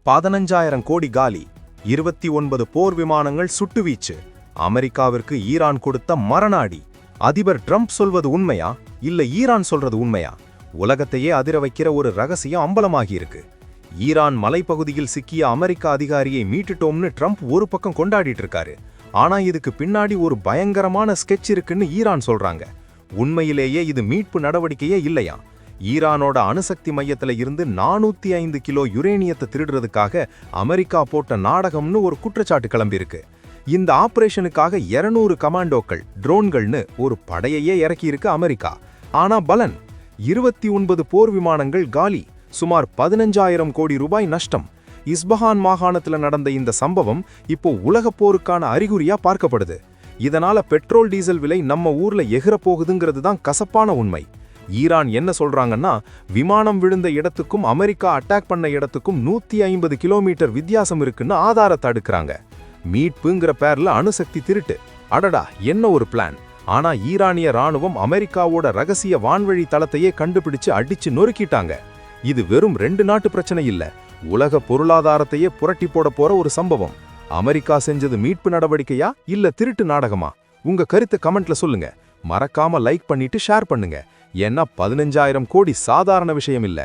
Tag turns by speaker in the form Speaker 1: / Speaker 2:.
Speaker 1: 15,000 கோடி காலி, 29 போர் விமானங்கள் சுட்டுவீச்சு, அமெரிக்காவிற்கு ஈரான் கொடுத்த மரணாடி. அதிபர் ட்ரம்ப் சொல்வது உண்மையா இல்ல ஈரான் சொல்றது உண்மையா? உலகத்தையே அதிர வைக்கிற ஒரு ரகசியம் அம்பலமாகியிருக்கு. ஈரான் மலைப்பகுதியில் சிக்கிய அமெரிக்க அதிகாரியை மீட்டுட்டோம்னு ட்ரம்ப் ஒரு பக்கம் கொண்டாடிட்டு இருக்காரு. ஆனா இதுக்கு பின்னாடி ஒரு பயங்கரமான ஸ்கெட்ச் இருக்குன்னு ஈரான் சொல்றாங்க. உண்மையிலேயே இது மீட்பு நடவடிக்கையே இல்லையா? ஈரானோட அணுசக்தி மையத்துல இருந்து 405 கிலோ யுரேனியத்தை திருடுறதுக்காக அமெரிக்கா போட்ட நாடகம்னு ஒரு குற்றச்சாட்டு கிளம்பியிருக்கு. இந்த ஆபரேஷனுக்காக 200 கமாண்டோக்கள், ட்ரோன்கள்னு ஒரு படையையே இறக்கியிருக்கு அமெரிக்கா. ஆனா பலன் 29 போர் விமானங்கள் காலி, சுமார் 15,000 கோடி ரூபாய் நஷ்டம். இஸ்பஹான் மாகாணத்துல நடந்த இந்த சம்பவம் இப்போ உலக போருக்கான அறிகுறியா பார்க்கப்படுது. இதனால பெட்ரோல் டீசல் விலை நம்ம ஊர்ல எகிற போகுதுங்கிறது தான் கசப்பான உண்மை. ஈரான் என்ன சொல்றாங்கன்னா, விமானம் விழுந்த இடத்துக்கும் அமெரிக்கா அட்டாக் பண்ண இடத்துக்கும் 150 கிலோமீட்டர் வித்தியாசம் இருக்குன்னு ஆதாரத்தை அடுக்குறாங்க. மீட்புங்கிற பேர்ல அணுசக்தி திருட்டு. அடடா, என்ன ஒரு பிளான்! ஆனா ஈரானிய ராணுவம் அமெரிக்காவோட ரகசிய வான்வழி தளத்தையே கண்டுபிடிச்சு அடிச்சு நொறுக்கிட்டாங்க. இது வெறும் 2 நாட்டு பிரச்சனை இல்ல, உலக பொருளாதாரத்தையே புரட்டி போட போற ஒரு சம்பவம். அமெரிக்கா செஞ்சது மீட்பு நடவடிக்கையா இல்ல திருட்டு நாடகமா? உங்க கருத்தை கமெண்ட்ல சொல்லுங்க. மறக்காம லைக் பண்ணிட்டு ஷேர் பண்ணுங்க. ஏன்னா 15,000 கோடி சாதாரண விஷயம் இல்ல.